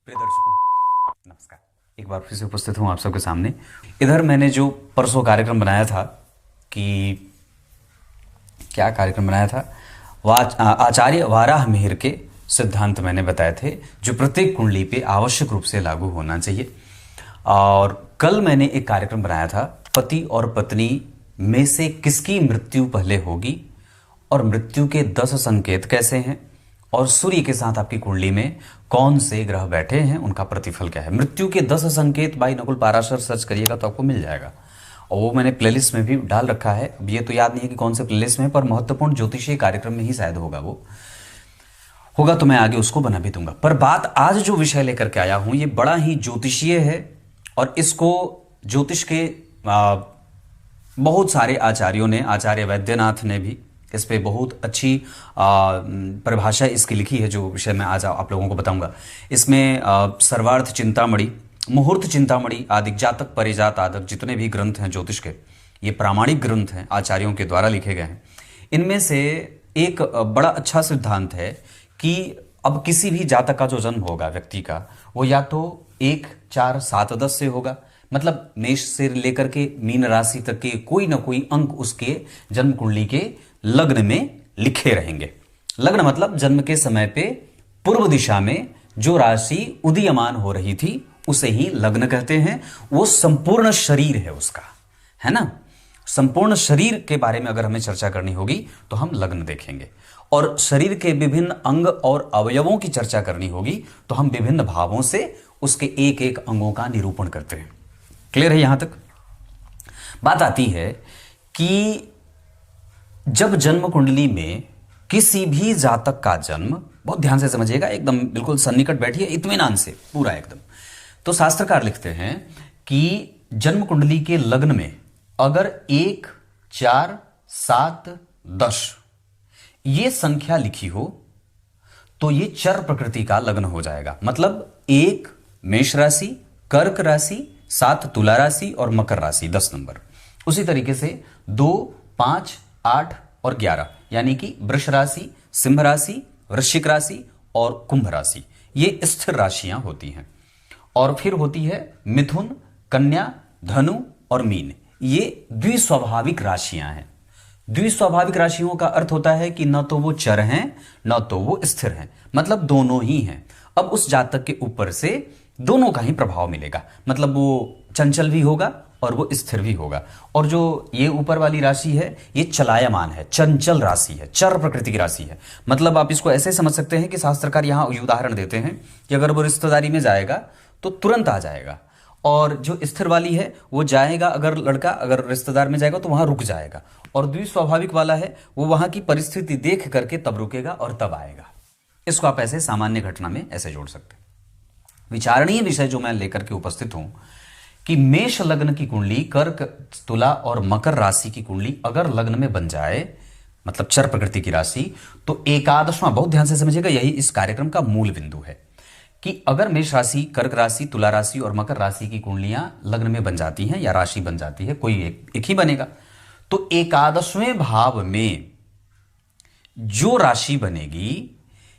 प्रिय दर्शकों, नमस्कार। एक बार फिर से उपस्थित हूँ आप सबके सामने। इधर मैंने जो परसों कार्यक्रम बनाया था कि क्या कार्यक्रम बनाया था, आचार्य वाराह मिहिर के सिद्धांत मैंने बताए थे जो प्रत्येक कुंडली पे आवश्यक रूप से लागू होना चाहिए। और कल मैंने एक कार्यक्रम बनाया था, पति और पत्नी में से किसकी मृत्यु पहले होगी और मृत्यु के 10 संकेत कैसे हैं और सूर्य के साथ आपकी कुंडली में कौन से ग्रह बैठे हैं, उनका प्रतिफल क्या है। मृत्यु के 10 संकेत बाई नकुल पाराशर सर्च करिएगा तो आपको मिल जाएगा, और वो मैंने प्लेलिस्ट में भी डाल रखा है। अब ये तो याद नहीं है कि कौन से प्लेलिस्ट में, पर महत्वपूर्ण ज्योतिषीय कार्यक्रम में ही शायद होगा, वो होगा तो मैं आगे उसको बना भी दूंगा। पर बात आज जो विषय लेकर के आया हूं ये बड़ा ही ज्योतिषीय है, और इसको ज्योतिष के बहुत सारे आचार्यों ने, आचार्य वैद्यनाथ ने भी इस पे बहुत अच्छी परिभाषा इसकी लिखी है, जो विषय मैं आज आप लोगों को बताऊंगा। इसमें सर्वार्थ चिंतामणि, मुहूर्त चिंतामणि आदि, जातक परिजात आदि जितने भी ग्रंथ हैं ज्योतिष के, ये प्रामाणिक ग्रंथ हैं, आचार्यों के द्वारा लिखे गए हैं। इनमें से एक बड़ा अच्छा सिद्धांत है कि अब किसी भी जातक का जो जन्म होगा व्यक्ति का, वो या तो 1, 4, 7, 10 से होगा, मतलब मेष से लेकर के मीन राशि तक के कोई ना कोई अंक उसके जन्म कुंडली के लग्न में लिखे रहेंगे। लग्न मतलब जन्म के समय पे पूर्व दिशा में जो राशि उदीयमान हो रही थी उसे ही लग्न कहते हैं। वो संपूर्ण शरीर है उसका, है ना। संपूर्ण शरीर के बारे में अगर हमें चर्चा करनी होगी तो हम लग्न देखेंगे, और शरीर के विभिन्न अंग और अवयवों की चर्चा करनी होगी तो हम विभिन्न भावों से उसके एक एक अंगों का निरूपण करते हैं। क्लियर है यहां तक? बात आती है कि जब जन्म कुंडली में किसी भी जातक का जन्म, बहुत ध्यान से समझिएगा, एकदम बिल्कुल सन्निकट बैठिए इत्मीनान से पूरा एकदम। तो शास्त्रकार लिखते हैं कि जन्म कुंडली के लग्न में अगर 1, 4, 7, 10 ये संख्या लिखी हो तो ये चर प्रकृति का लग्न हो जाएगा। मतलब 1 मेष राशि, कर्क राशि, 7 तुला राशि और मकर राशि 10 नंबर। उसी तरीके से 2, 5, 8 और 11 यानी कि वृष राशि, सिंह राशि, वृश्चिक राशि और कुंभ राशि, ये स्थिर राशियां होती हैं। और फिर होती है मिथुन, कन्या, धनु और मीन, ये द्विस्वाभाविक राशियां हैं। द्विस्वाभाविक राशियों का अर्थ होता है कि न तो वो चर हैं न तो वो स्थिर हैं, मतलब दोनों ही हैं। अब उस जातक के ऊपर से दोनों का ही प्रभाव मिलेगा, मतलब वो चंचल भी होगा और वो स्थिर भी होगा। और जो ये ऊपर वाली राशि है ये चलायमान है, चंचल राशि है, चर प्रकृति की राशि है। मतलब आप इसको ऐसे समझ सकते हैं कि शास्त्रकार यहाँ उदाहरण देते हैं कि अगर वो रिश्तेदारी में जाएगा तो तुरंत आ जाएगा, और जो स्थिर वाली है वो जाएगा, अगर लड़का अगर रिश्तेदार में जाएगा तो वहां रुक जाएगा, और द्विस्वाभाविक वाला है वो वहां की परिस्थिति देख करके तब रुकेगा और तब आएगा। इसको आप ऐसे सामान्य घटना में ऐसे जोड़ सकते हैं। विचारणीय विषय जो मैं लेकर के उपस्थित हूं कि मेष लग्न की कुंडली, कर्क, तुला और मकर राशि की कुंडली अगर लग्न में बन जाए, मतलब चर प्रकृति की राशि, तो एकादशवां, बहुत ध्यान से समझिएगा, यही इस कार्यक्रम का मूल बिंदु है कि अगर मेष राशि, कर्क राशि, तुला राशि और मकर राशि की कुंडलियां लग्न में बन जाती हैं या राशि बन जाती है, कोई एक ही बनेगा, तो एकादशवें भाव में जो राशि बनेगी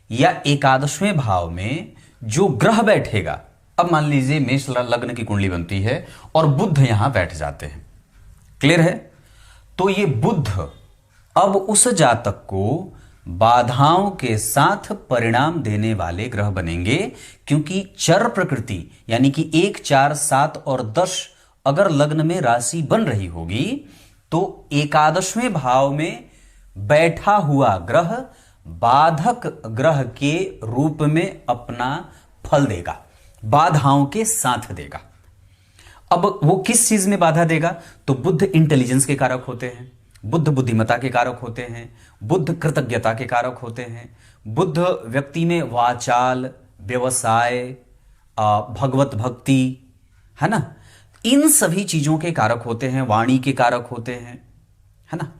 या एकादशवें भाव में जो ग्रह बैठेगा, अब मान लीजिए मेष लग्न की कुंडली बनती है और बुध यहां बैठ जाते हैं, क्लियर है, तो ये बुध अब उस जातक को बाधाओं के साथ परिणाम देने वाले ग्रह बनेंगे, क्योंकि चर प्रकृति यानी कि 1, 4, 7 और 10 अगर लग्न में राशि बन रही होगी तो एकादशवें भाव में बैठा हुआ ग्रह बाधक ग्रह के रूप में अपना फल देगा, बाधाओं के साथ देगा। अब वो किस चीज में बाधा देगा? तो बुध इंटेलिजेंस के कारक होते हैं, बुध बुद्धिमत्ता के कारक होते हैं, बुध कृतज्ञता के कारक होते हैं, बुध व्यक्ति में वाचाल, व्यवसाय, भगवत भक्ति, है ना, इन सभी चीजों के कारक होते हैं, वाणी के कारक होते हैं, है ना।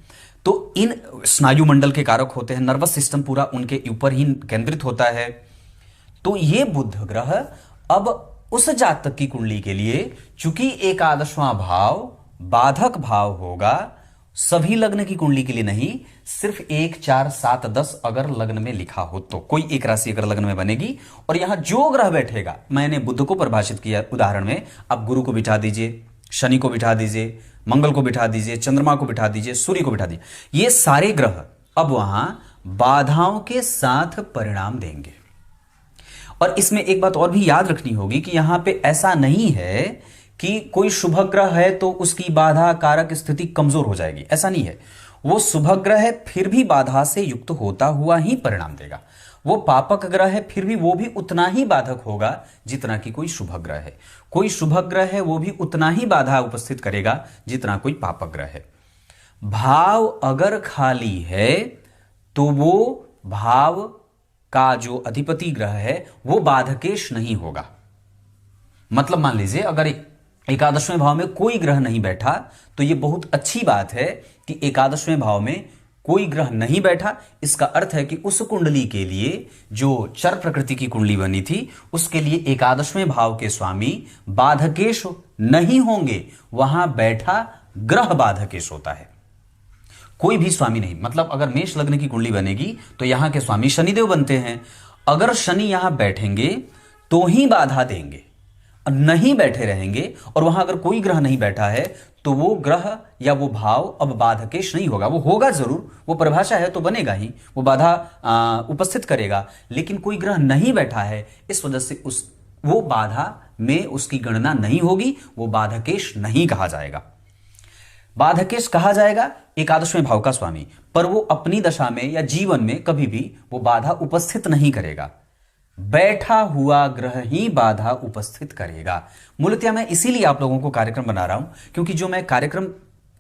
तो इन स्नायु मंडल के कारक होते हैं, नर्वस सिस्टम पूरा उनके ऊपर ही केंद्रित होता है। तो ये बुध ग्रह अब उस जातक की कुंडली के लिए, चूंकि एकादशवां भाव बाधक भाव होगा, सभी लग्न की कुंडली के लिए नहीं, सिर्फ 1 4 7 10 अगर लग्न में लिखा हो तो कोई एक राशि अगर लग्न में बनेगी और यहां जो ग्रह बैठेगा, मैंने बुध को परिभाषित किया उदाहरण में, आप गुरु को बिठा दीजिए, शनि को बिठा दीजिए, मंगल को बिठा दीजिए, चंद्रमा को बिठा दीजिए, सूर्य को बिठा दीजिए, ये सारे ग्रह अब वहां बाधाओं के साथ परिणाम देंगे। और इसमें एक बात और भी याद रखनी होगी कि यहां पे ऐसा नहीं है कि कोई शुभ ग्रह है तो उसकी बाधा कारक स्थिति कमजोर हो जाएगी, ऐसा नहीं है। वो शुभ ग्रह है फिर भी बाधा से युक्त होता हुआ ही परिणाम देगा। वो पापक ग्रह है फिर भी वो भी उतना ही बाधक होगा जितना कि कोई शुभ ग्रह है। कोई शुभ ग्रह है वो भी उतना ही बाधा उपस्थित करेगा जितना कोई पापक ग्रह है। भाव अगर खाली है तो वो भाव का जो अधिपति ग्रह है वो बाधकेश नहीं होगा। मतलब मान लीजिए अगर एकादशवें भाव में कोई ग्रह नहीं बैठा तो यह बहुत अच्छी बात है कि एकादशवें भाव में कोई ग्रह नहीं बैठा। इसका अर्थ है कि उस कुंडली के लिए जो चर प्रकृति की कुंडली बनी थी उसके लिए एकादशवें भाव के स्वामी बाधकेश नहीं होंगे, वहां बैठा ग्रह बाधकेश होता है, कोई भी स्वामी नहीं। मतलब अगर मेष लग्न की कुंडली बनेगी तो यहां के स्वामी शनिदेव बनते हैं। अगर शनि यहां बैठेंगे तो ही बाधा देंगे, नहीं बैठे रहेंगे और वहां अगर कोई ग्रह नहीं बैठा है तो वो ग्रह या वो भाव अब बाधकेश नहीं होगा। वो होगा जरूर, वो परिभाषा है तो बनेगा ही, वो बाधा उपस्थित करेगा, लेकिन कोई ग्रह नहीं बैठा है इस वजह से वो बाधा में उसकी गणना नहीं होगी, वो बाधकेश नहीं कहा जाएगा। बाधकेश कहा जाएगा एकादशवें भाव का स्वामी, पर वो अपनी दशा में या जीवन में कभी भी वो बाधा उपस्थित नहीं करेगा, बैठा हुआ ग्रह ही बाधा उपस्थित करेगा। मूलतः मैं इसीलिए आप लोगों को कार्यक्रम बना रहा हूं क्योंकि जो मैं कार्यक्रम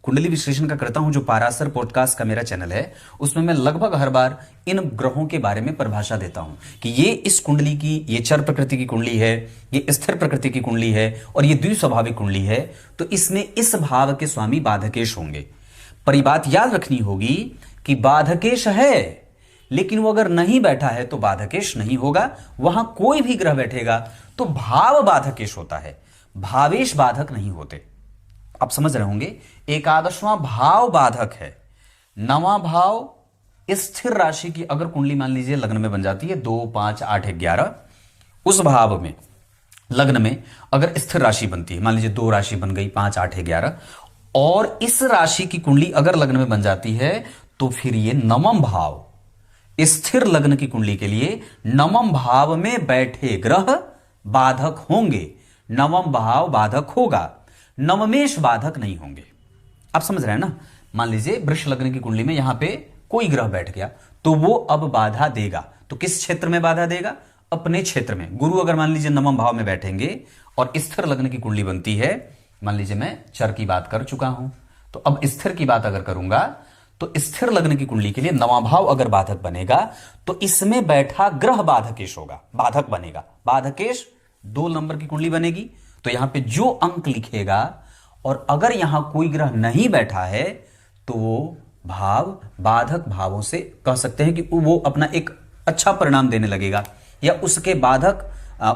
कुंडली विश्लेषण का करता हूं, जो पाराशर पॉडकास्ट का मेरा चैनल है, उसमें मैं लगभग हर बार इन ग्रहों के बारे में परिभाषा देता हूं कि ये इस कुंडली की, ये चर प्रकृति की कुंडली है, ये स्थिर प्रकृति की कुंडली है और ये द्विस्वाभाविक कुंडली है, तो इसमें इस भाव के स्वामी बाधकेश होंगे। पर यह बात याद रखनी होगी कि बाधकेश है लेकिन वो अगर नहीं बैठा है तो बाधकेश नहीं होगा। वहां कोई भी ग्रह बैठेगा तो भाव बाधकेश होता है, भावेश बाधक नहीं होते। आप समझ रहे होंगे, एकादशवां भाव बाधक है। नवां भाव स्थिर राशि की अगर कुंडली मान लीजिए लग्न में बन जाती है 2 5 8 11, उस भाव में लग्न में अगर स्थिर राशि बनती है, मान लीजिए 2 राशि बन गई 5 8 11, और इस राशि की कुंडली अगर लग्न में बन जाती है तो फिर ये नवम भाव, स्थिर लग्न की कुंडली के लिए नवम भाव में बैठे ग्रह बाधक होंगे। नवम भाव बाधक होगा, नवमेश बाधक नहीं होंगे। आप समझ रहे हैं ना। मान लीजिए वृष लग्न की कुंडली में यहां पे कोई ग्रह बैठ गया तो वो अब बाधा देगा। तो किस क्षेत्र में बाधा देगा? अपने क्षेत्र में। गुरु अगर मान लीजिए नवम भाव में बैठेंगे और स्थिर लग्न की कुंडली बनती है, मान लीजिए मैं चर की बात कर चुका हूं तो अब स्थिर की बात अगर करूंगा तो स्थिर लग्न की कुंडली के लिए नवां भाव अगर बाधक बनेगा तो इसमें बैठा ग्रह बाधकेश होगा, बाधक बनेगा। बाधकेश 2 नंबर की कुंडली बनेगी तो यहां पे जो अंक लिखेगा, और अगर यहां कोई ग्रह नहीं बैठा है तो वो भाव बाधक भावों से कह सकते हैं कि वो अपना एक अच्छा परिणाम देने लगेगा, या उसके बाधक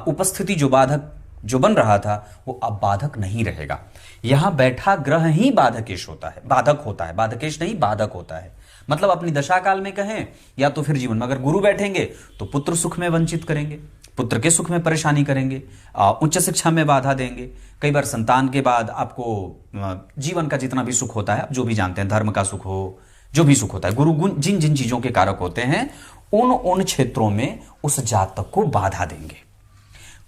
उपस्थिति जो बाधक जो बन रहा था वो अब बाधक नहीं रहेगा। यहां बैठा ग्रह ही बाधकेश होता है, बाधक होता है, बाधकेश नहीं बाधक होता है। मतलब अपनी दशा काल में कहें या तो फिर जीवन में अगर गुरु बैठेंगे तो पुत्र सुख में वंचित करेंगे, पुत्र के सुख में परेशानी करेंगे, उच्च शिक्षा में बाधा देंगे। कई बार संतान के बाद आपको जीवन का जितना भी सुख होता है, आप जो भी जानते हैं, धर्म का सुख हो, जो भी सुख होता है, गुरु जिन जिन चीजों के कारक होते हैं उन क्षेत्रों में उस जातक को बाधा देंगे।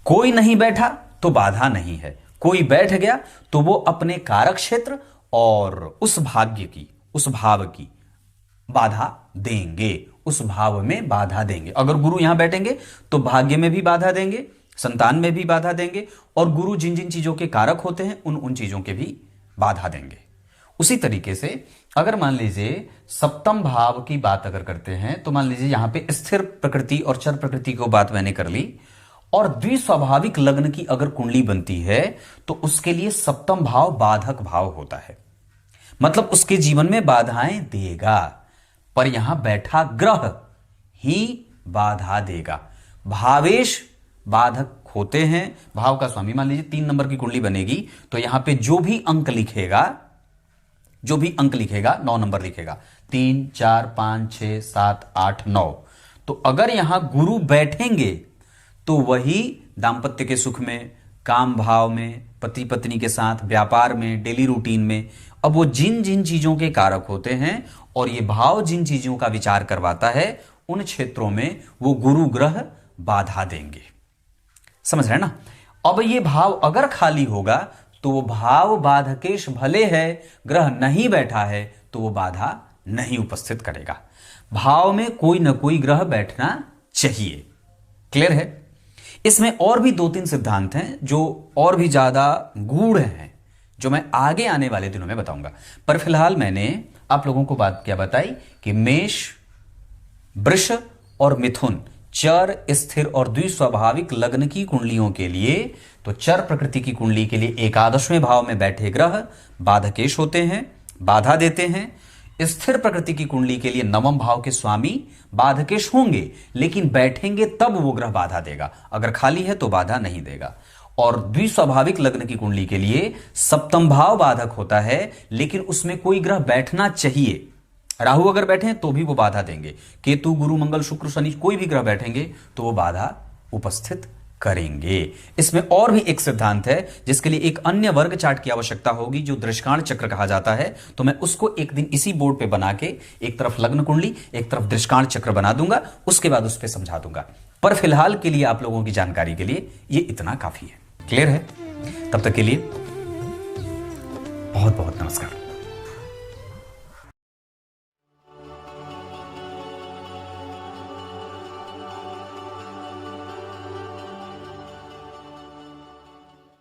कोई नहीं बैठा तो बाधा नहीं है, कोई बैठ गया तो वो अपने कारक क्षेत्र और उस भाग्य की, उस भाव की बाधा देंगे, उस भाव में बाधा देंगे। अगर गुरु यहां बैठेंगे तो भाग्य में भी बाधा देंगे, संतान में भी बाधा देंगे, और गुरु जिन जिन चीजों के कारक होते हैं उन चीजों के भी बाधा देंगे। उसी तरीके से अगर मान लीजिए सप्तम भाव की बात अगर करते हैं तो मान लीजिए यहां पे स्थिर प्रकृति और चर प्रकृति को बात मैंने कर ली, और द्विस्वाभाविक लग्न की अगर कुंडली बनती है तो उसके लिए सप्तम भाव बाधक भाव होता है। मतलब उसके जीवन में बाधाएं देगा, पर यहां बैठा ग्रह ही बाधा देगा। भावेश बाधक होते हैं। भाव का स्वामी मान लीजिए 3 नंबर की कुंडली बनेगी तो यहां पे जो भी अंक लिखेगा जो भी अंक लिखेगा 9 नंबर लिखेगा, 3, 4, 5, 6, 7, 8, 9। तो अगर यहां गुरु बैठेंगे तो वही दाम्पत्य के सुख में, काम भाव में, पति पत्नी के साथ, व्यापार में, डेली रूटीन में, अब वो जिन जिन चीजों के कारक होते हैं और ये भाव जिन चीजों का विचार करवाता है, उन क्षेत्रों में वो गुरु ग्रह बाधा देंगे। समझ रहे हैं ना? अब ये भाव अगर खाली होगा तो वो भाव बाधकेश भले है, ग्रह नहीं बैठा है तो वो बाधा नहीं उपस्थित करेगा। भाव में कोई ना कोई ग्रह बैठना चाहिए। क्लियर है? इसमें और भी 2-3 सिद्धांत हैं जो और भी ज्यादा गूढ़ हैं, जो मैं आगे आने वाले दिनों में बताऊंगा। पर फिलहाल मैंने आप लोगों को बात क्या बताई कि मेष, वृष और मिथुन चर, स्थिर और द्विस्वाभाविक लग्न की कुंडलियों के लिए, तो चर प्रकृति की कुंडली के लिए एकादशवें भाव में बैठे ग्रह बाधकेश होते हैं, बाधा देते हैं। स्थिर प्रकृति की कुंडली के लिए 9वें भाव के स्वामी बाधकेश होंगे, लेकिन बैठेंगे तब वो ग्रह बाधा देगा, अगर खाली है तो बाधा नहीं देगा। और द्विस्वाभाविक लग्न की कुंडली के लिए 7वां भाव बाधक होता है, लेकिन उसमें कोई ग्रह बैठना चाहिए। राहु अगर बैठे तो भी वो बाधा देंगे, केतु, गुरु, मंगल, शुक्र, शनि कोई भी ग्रह बैठेंगे तो वो बाधा उपस्थित करेंगे। इसमें और भी एक सिद्धांत है जिसके लिए एक अन्य वर्ग चार्ट की आवश्यकता होगी, जो दृष्काण चक्र कहा जाता है। तो मैं उसको एक दिन इसी बोर्ड पे बना के एक तरफ लग्न कुंडली, एक तरफ दृष्काण चक्र बना दूंगा, उसके बाद उस पर समझा दूंगा। पर फिलहाल के लिए आप लोगों की जानकारी के लिए ये इतना काफी है। क्लियर है? तब तक के लिए बहुत बहुत नमस्कार।